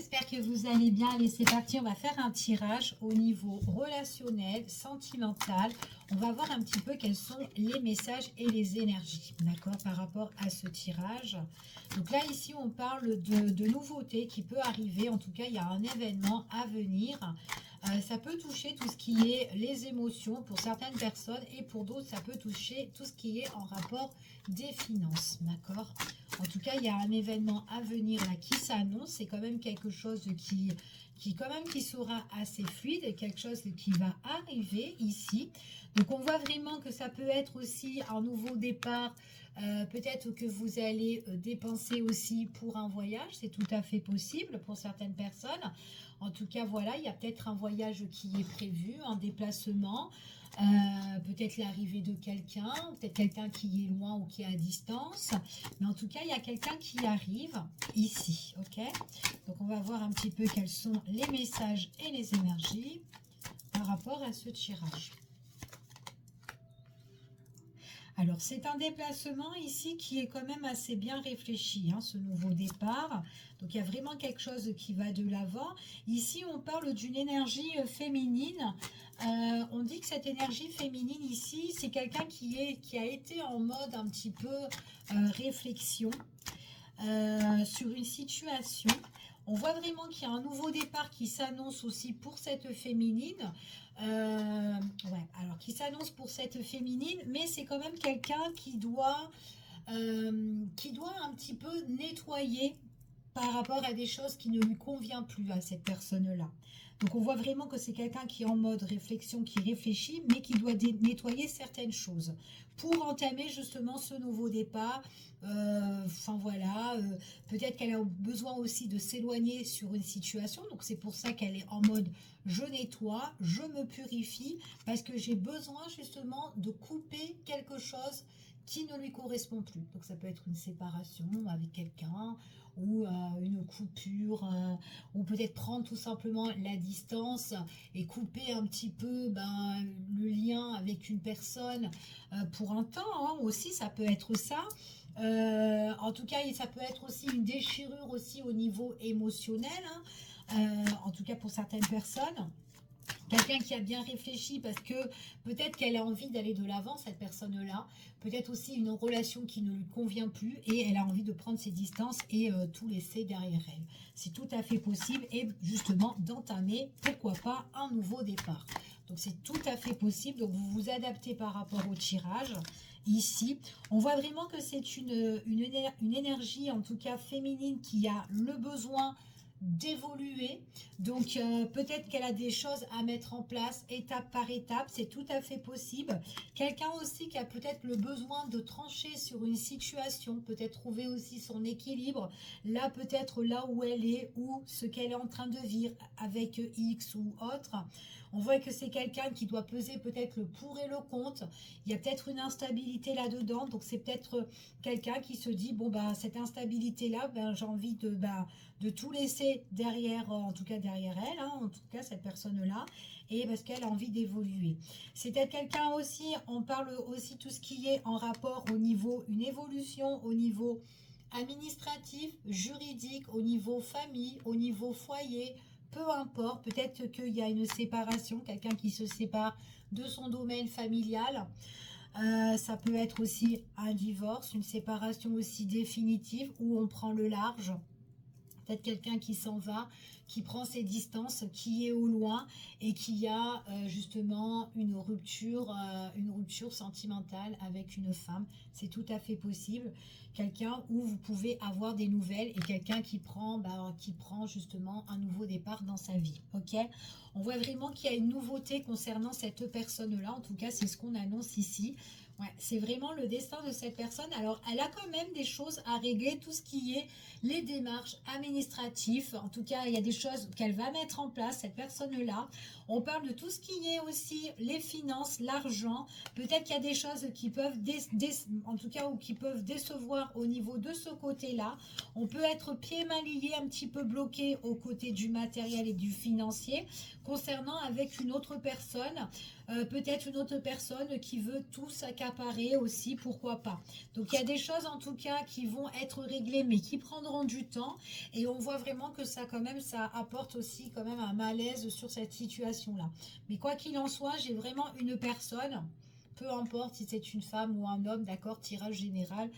j'espère que vous allez bien. Allez, c'est parti, on va faire un tirage au niveau relationnel, sentimental. On va voir un petit peu quels sont les messages et les énergies, d'accord, par rapport à ce tirage. Donc là, ici, on parle de nouveautés qui peut arriver. En tout cas, il y a un événement à venir. Ça peut toucher tout ce qui est les émotions pour certaines personnes et pour d'autres, ça peut toucher tout ce qui est en rapport des finances, d'accord. En tout cas, il y a un événement à venir là qui s'annonce. C'est quand même quelque chose qui sera assez fluide et quelque chose qui va arriver ici. Donc, on voit vraiment que ça peut être aussi un nouveau départ. Peut-être que vous allez dépenser aussi pour un voyage. C'est tout à fait possible pour certaines personnes. En tout cas, voilà, il y a peut-être un voyage qui est prévu, un déplacement. Peut-être l'arrivée de quelqu'un, peut-être quelqu'un qui est loin ou qui est à distance. Mais en tout cas, il y a quelqu'un qui arrive ici, ok? Donc, on va voir un petit peu quels sont les messages et les énergies par rapport à ce tirage. Alors, c'est un déplacement ici qui est quand même assez bien réfléchi, hein, ce nouveau départ. Donc, il y a vraiment quelque chose qui va de l'avant. Ici, on parle d'une énergie féminine. On dit que cette énergie féminine ici, c'est quelqu'un qui a été en mode un petit peu réflexion sur une situation. On voit vraiment qu'il y a un nouveau départ qui s'annonce aussi pour cette féminine. Ouais, alors qui s'annonce pour cette féminine, mais c'est quand même quelqu'un qui doit un petit peu nettoyer par rapport à des choses qui ne lui conviennent plus à cette personne-là. Donc on voit vraiment que c'est quelqu'un qui est en mode réflexion, qui réfléchit, mais qui doit nettoyer certaines choses pour entamer justement ce nouveau départ. Enfin voilà, peut-être qu'elle a besoin aussi de s'éloigner sur une situation, donc c'est pour ça qu'elle est en mode je nettoie, je me purifie, parce que j'ai besoin justement de couper quelque chose qui ne lui correspond plus. Donc ça peut être une séparation avec quelqu'un, ou une coupure, ou peut-être prendre tout simplement la distance et couper un petit peu le lien avec une personne pour un temps, hein, aussi, ça peut être ça. En tout cas, ça peut être aussi une déchirure aussi au niveau émotionnel, hein, en tout cas pour certaines personnes. Quelqu'un qui a bien réfléchi parce que peut-être qu'elle a envie d'aller de l'avant, cette personne-là. Peut-être aussi une relation qui ne lui convient plus et elle a envie de prendre ses distances et tout laisser derrière elle. C'est tout à fait possible et justement d'entamer, pourquoi pas, un nouveau départ. Donc c'est tout à fait possible. Donc vous vous adaptez par rapport au tirage. Ici, on voit vraiment que c'est une énergie, en tout cas féminine, qui a le besoin d'évoluer. Donc peut-être qu'elle a des choses à mettre en place étape par étape, c'est tout à fait possible. Quelqu'un aussi qui a peut-être le besoin de trancher sur une situation, peut-être trouver aussi son équilibre, là peut-être là où elle est ou ce qu'elle est en train de vivre avec X ou autre. On voit que c'est quelqu'un qui doit peser peut-être le pour et le contre. Il y a peut-être une instabilité là-dedans, donc c'est peut-être quelqu'un qui se dit, bon cette instabilité-là, j'ai envie de tout laisser derrière, en tout cas derrière elle, hein, en tout cas cette personne-là, et parce qu'elle a envie d'évoluer. C'est peut-être quelqu'un aussi, on parle aussi tout ce qui est en rapport au niveau, une évolution au niveau administratif, juridique, au niveau famille, au niveau foyer, peu importe, peut-être qu'il y a une séparation, quelqu'un qui se sépare de son domaine familial. Ça peut être aussi un divorce, une séparation aussi définitive où on prend le large. Peut-être quelqu'un qui s'en va, qui prend ses distances, qui est au loin et qui a justement une rupture sentimentale avec une femme. C'est tout à fait possible. Quelqu'un où vous pouvez avoir des nouvelles et quelqu'un qui prend justement un nouveau départ dans sa vie. Ok ? On voit vraiment qu'il y a une nouveauté concernant cette personne-là. En tout cas, c'est ce qu'on annonce ici. Ouais, c'est vraiment le destin de cette personne. Alors, elle a quand même des choses à régler, tout ce qui est les démarches administratives. En tout cas, il y a des choses qu'elle va mettre en place, cette personne-là. On parle de tout ce qui est aussi les finances, l'argent. Peut-être qu'il y a des choses qui peuvent, en tout cas, ou qui peuvent décevoir au niveau de ce côté-là. On peut être pieds mains liés, un petit peu bloqué au côté du matériel et du financier, concernant avec une autre personne. Peut-être une autre personne qui veut tout s'accaparer apparaît aussi, pourquoi pas. Donc il y a des choses en tout cas qui vont être réglées, mais qui prendront du temps. Et on voit vraiment que ça quand même, ça apporte aussi quand même un malaise sur cette situation-là. Mais quoi qu'il en soit, j'ai vraiment une personne, peu importe si c'est une femme ou un homme, d'accord, tirage général,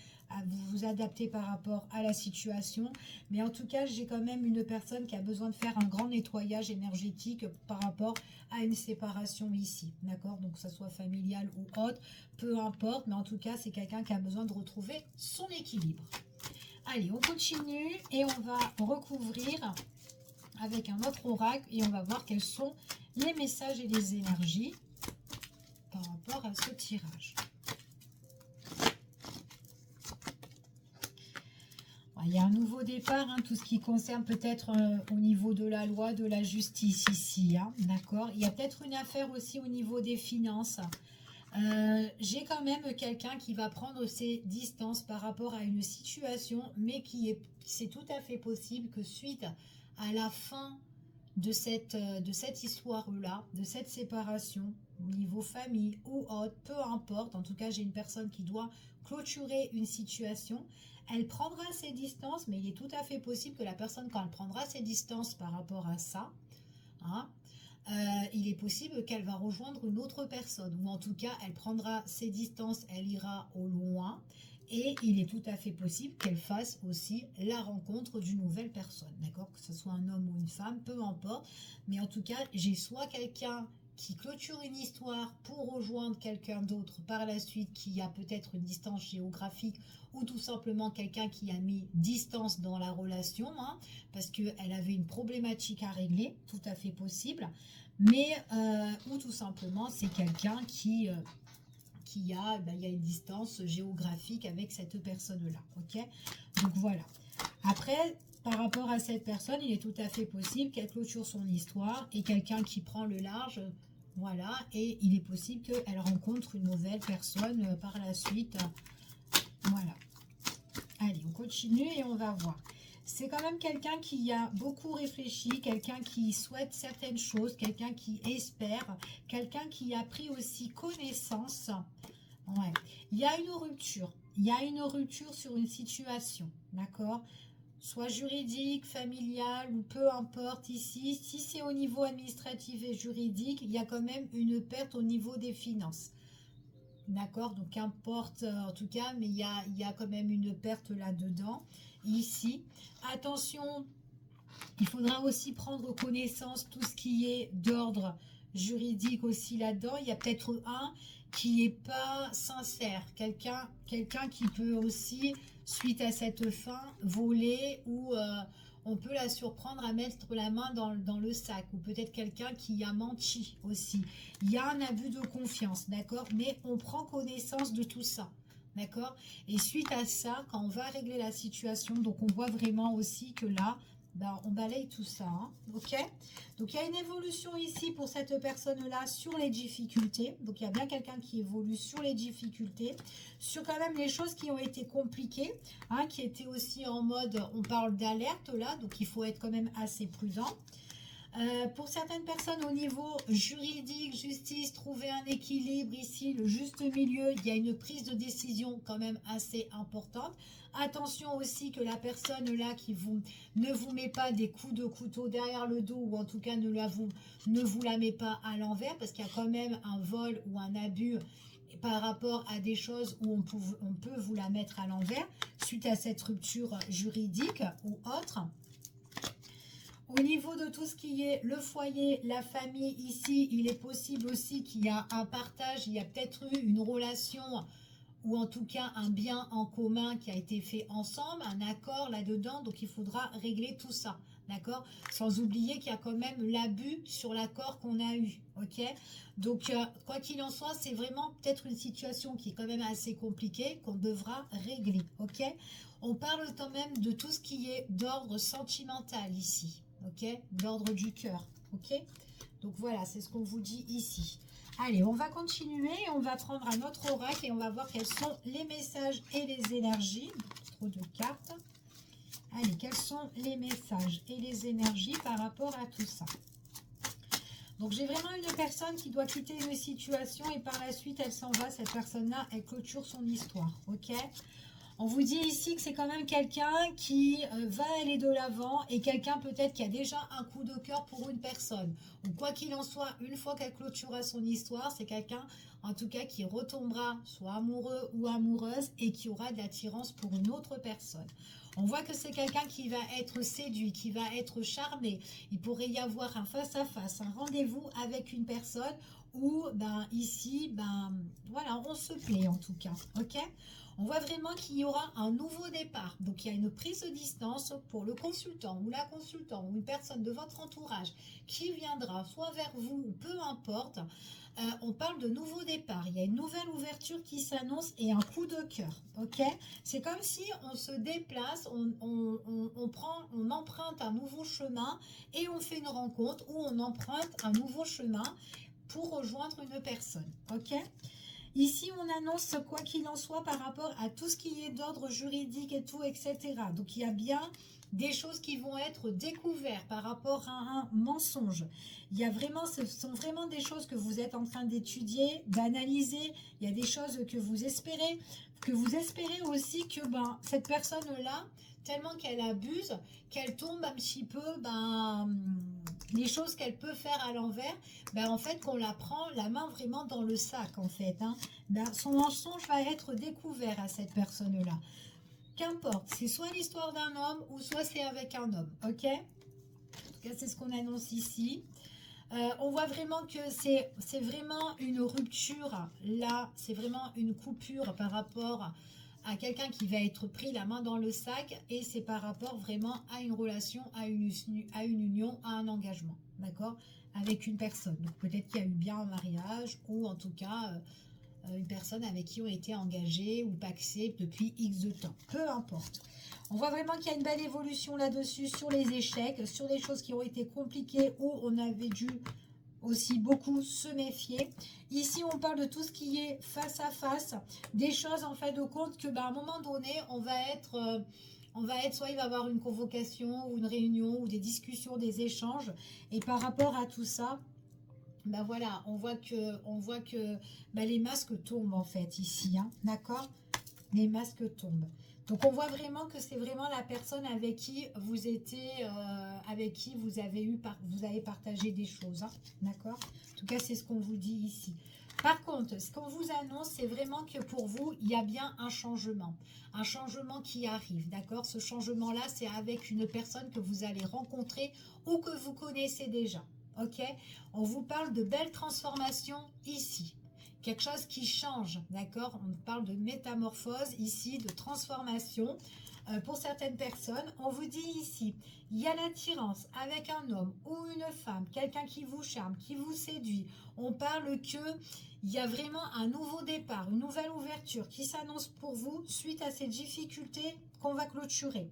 vous vous adaptez par rapport à la situation. Mais en tout cas, j'ai quand même une personne qui a besoin de faire un grand nettoyage énergétique par rapport à une séparation ici, d'accord? Donc, que ce soit familial ou autre, peu importe. Mais en tout cas, c'est quelqu'un qui a besoin de retrouver son équilibre. Allez, on continue et on va recouvrir avec un autre oracle et on va voir quels sont les messages et les énergies par rapport à ce tirage. Il y a un nouveau départ, hein, tout ce qui concerne peut-être au niveau de la loi, de la justice ici, hein, d'accord. Il y a peut-être une affaire aussi au niveau des finances. J'ai quand même quelqu'un qui va prendre ses distances par rapport à une situation, mais c'est tout à fait possible que suite à la fin de cette histoire-là, de cette séparation, au niveau famille ou autre, peu importe, en tout cas j'ai une personne qui doit clôturer une situation, elle prendra ses distances, mais il est tout à fait possible que la personne, quand elle prendra ses distances par rapport à ça, hein, il est possible qu'elle va rejoindre une autre personne, ou en tout cas elle prendra ses distances, elle ira au loin, et il est tout à fait possible qu'elle fasse aussi la rencontre d'une nouvelle personne, d'accord, que ce soit un homme ou une femme, peu importe, mais en tout cas j'ai soit quelqu'un qui clôture une histoire pour rejoindre quelqu'un d'autre par la suite qui a peut-être une distance géographique ou tout simplement quelqu'un qui a mis distance dans la relation, hein, parce qu'elle avait une problématique à régler, tout à fait possible, mais ou tout simplement c'est quelqu'un qui il y a une distance géographique avec cette personne-là, ok? Donc voilà. Après, par rapport à cette personne, il est tout à fait possible qu'elle clôture son histoire et quelqu'un qui prend le large, voilà, et il est possible qu'elle rencontre une nouvelle personne par la suite, voilà. Allez, on continue et on va voir. C'est quand même quelqu'un qui a beaucoup réfléchi, quelqu'un qui souhaite certaines choses, quelqu'un qui espère, quelqu'un qui a pris aussi connaissance. Ouais. Il y a une rupture. Il y a une rupture sur une situation, d'accord? Soit juridique, familiale ou peu importe ici. Si c'est au niveau administratif et juridique, il y a quand même une perte au niveau des finances. D'accord, donc qu'importe en tout cas, mais il y a quand même une perte là-dedans, ici. Attention, il faudra aussi prendre connaissance tout ce qui est d'ordre juridique aussi là-dedans. Il y a peut-être un qui n'est pas sincère, quelqu'un qui peut aussi, suite à cette fin, voler ou... on peut la surprendre à mettre la main dans le sac, ou peut-être quelqu'un qui a menti aussi. Il y a un abus de confiance, d'accord? Mais on prend connaissance de tout ça, d'accord? Et suite à ça, quand on va régler la situation, donc on voit vraiment aussi que là, on balaye tout ça, hein, ok? Donc il y a une évolution ici pour cette personne-là sur les difficultés. Donc il y a bien quelqu'un qui évolue sur les difficultés, sur quand même les choses qui ont été compliquées, hein, qui étaient aussi en mode, on parle d'alerte là, donc il faut être quand même assez prudent. Pour certaines personnes au niveau juridique, justice, trouver un équilibre ici, le juste milieu, il y a une prise de décision quand même assez importante. Attention aussi que la personne là ne vous met pas des coups de couteau derrière le dos, ou en tout cas ne vous la met pas à l'envers, parce qu'il y a quand même un vol ou un abus par rapport à des choses où on peut vous la mettre à l'envers suite à cette rupture juridique ou autre. Au niveau de tout ce qui est le foyer, la famille, ici, il est possible aussi qu'il y a un partage, il y a peut-être eu une relation ou en tout cas un bien en commun qui a été fait ensemble, un accord là-dedans, donc il faudra régler tout ça, d'accord? Sans oublier qu'il y a quand même l'abus sur l'accord qu'on a eu, ok? Donc, quoi qu'il en soit, c'est vraiment peut-être une situation qui est quand même assez compliquée qu'on devra régler, ok? On parle quand même de tout ce qui est d'ordre sentimental ici, ok, d'ordre du cœur, ok, donc voilà, c'est ce qu'on vous dit ici. Allez, on va continuer, on va prendre un autre oracle et on va voir quels sont les messages et les énergies. Trop de cartes. Allez, quels sont les messages et les énergies par rapport à tout ça? Donc j'ai vraiment une personne qui doit quitter une situation et par la suite elle s'en va, cette personne-là, elle clôture son histoire, ok? On vous dit ici que c'est quand même quelqu'un qui va aller de l'avant et quelqu'un peut-être qui a déjà un coup de cœur pour une personne. Ou quoi qu'il en soit, une fois qu'elle clôturera son histoire, c'est quelqu'un en tout cas qui retombera soit amoureux ou amoureuse et qui aura de l'attirance pour une autre personne. On voit que c'est quelqu'un qui va être séduit, qui va être charmé. Il pourrait y avoir un face-à-face, un rendez-vous avec une personne où, ben, ici, ben, voilà, on se plaît en tout cas, ok? On voit vraiment qu'il y aura un nouveau départ. Donc, il y a une prise de distance pour le consultant ou la consultante ou une personne de votre entourage qui viendra soit vers vous ou peu importe. On parle de nouveau départ. Il y a une nouvelle ouverture qui s'annonce et un coup de cœur. Ok? C'est comme si on se déplace, on emprunte un nouveau chemin et on fait une rencontre ou on emprunte un nouveau chemin pour rejoindre une personne. Ok? Ici, on annonce quoi qu'il en soit par rapport à tout ce qui est d'ordre juridique et tout, etc. Donc, il y a bien des choses qui vont être découvertes par rapport à un mensonge. Il y a vraiment, ce sont vraiment des choses que vous êtes en train d'étudier, d'analyser. Il y a des choses que vous espérez aussi que ben, cette personne-là, tellement qu'elle abuse, qu'elle tombe un petit peu, ben, les choses qu'elle peut faire à l'envers, ben, en fait, qu'on la prend la main vraiment dans le sac, en fait. Hein. Ben, son mensonge va être découvert à cette personne-là. Qu'importe, c'est soit l'histoire d'un homme ou soit c'est avec un homme, ok? En tout cas, c'est ce qu'on annonce ici. On voit vraiment que c'est vraiment une rupture, là, c'est vraiment une coupure par rapport à quelqu'un qui va être pris la main dans le sac et c'est par rapport vraiment à une relation, à une union, à un engagement, d'accord? Avec une personne. Donc peut-être qu'il y a eu bien un mariage ou en tout cas une personne avec qui on été engagé ou paxé depuis X de temps, peu importe. On voit vraiment qu'il y a une belle évolution là-dessus sur les échecs, sur les choses qui ont été compliquées où on avait dû aussi beaucoup se méfier. Ici, on parle de tout ce qui est face à face, des choses en fait de compte que à un moment donné, on va être, soit il va y avoir une convocation ou une réunion ou des discussions, des échanges. Et par rapport à tout ça, ben voilà, on voit que les masques tombent en fait ici, hein, d'accord? Les masques tombent. Donc on voit vraiment que c'est vraiment la personne avec qui vous étiez, avec qui vous avez partagé des choses, hein, d'accord? En tout cas, c'est ce qu'on vous dit ici. Par contre, ce qu'on vous annonce, c'est vraiment que pour vous, il y a bien un changement qui arrive, d'accord? Ce changement-là, c'est avec une personne que vous allez rencontrer ou que vous connaissez déjà, ok? On vous parle de belles transformations ici. Quelque chose qui change, d'accord? On parle de métamorphose ici, de transformation. Pour certaines personnes, on vous dit ici, il y a l'attirance avec un homme ou une femme, quelqu'un qui vous charme, qui vous séduit. On parle que il y a vraiment un nouveau départ, une nouvelle ouverture qui s'annonce pour vous suite à ces difficultés qu'on va clôturer.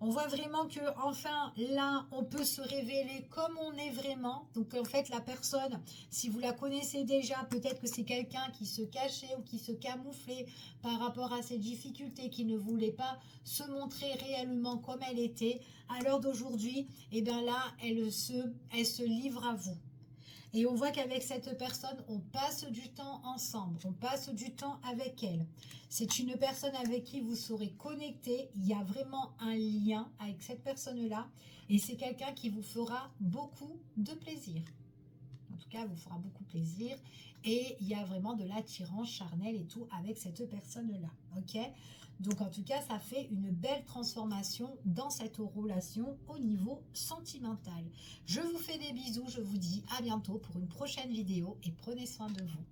On voit vraiment que enfin là, on peut se révéler comme on est vraiment. Donc en fait, la personne, si vous la connaissez déjà, peut-être que c'est quelqu'un qui se cachait ou qui se camouflait par rapport à ses difficultés, qui ne voulait pas se montrer réellement comme elle était. À l'heure d'aujourd'hui, et bien là, elle se livre à vous. Et on voit qu'avec cette personne, on passe du temps ensemble, on passe du temps avec elle. C'est une personne avec qui vous serez connecté. Il y a vraiment un lien avec cette personne-là. Et c'est quelqu'un qui vous fera beaucoup de plaisir. En tout cas, elle vous fera beaucoup plaisir. Et il y a vraiment de l'attirance charnelle et tout avec cette personne-là. Ok ? Donc, en tout cas, ça fait une belle transformation dans cette relation au niveau sentimental. Je vous fais des bisous. Je vous dis à bientôt pour une prochaine vidéo et prenez soin de vous.